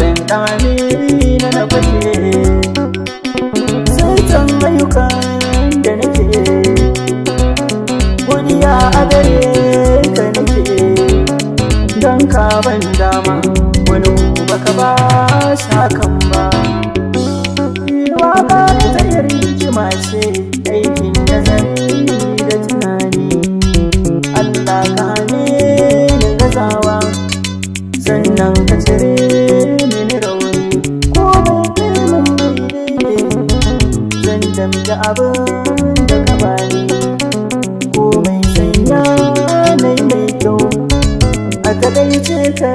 farin ɗani na fashe sai can ayyukan da nake godiya a gare ka nake don ka ban dama wani baka ba shakan ba. Waka ta hikima ce aikin nazari da tunani. Allah ka ne da gazawa sannan ka cire mini rauni ko bai kai mun daidai zan damke abin da ka bani ko mai sanya nai mai kyau a kadaice ka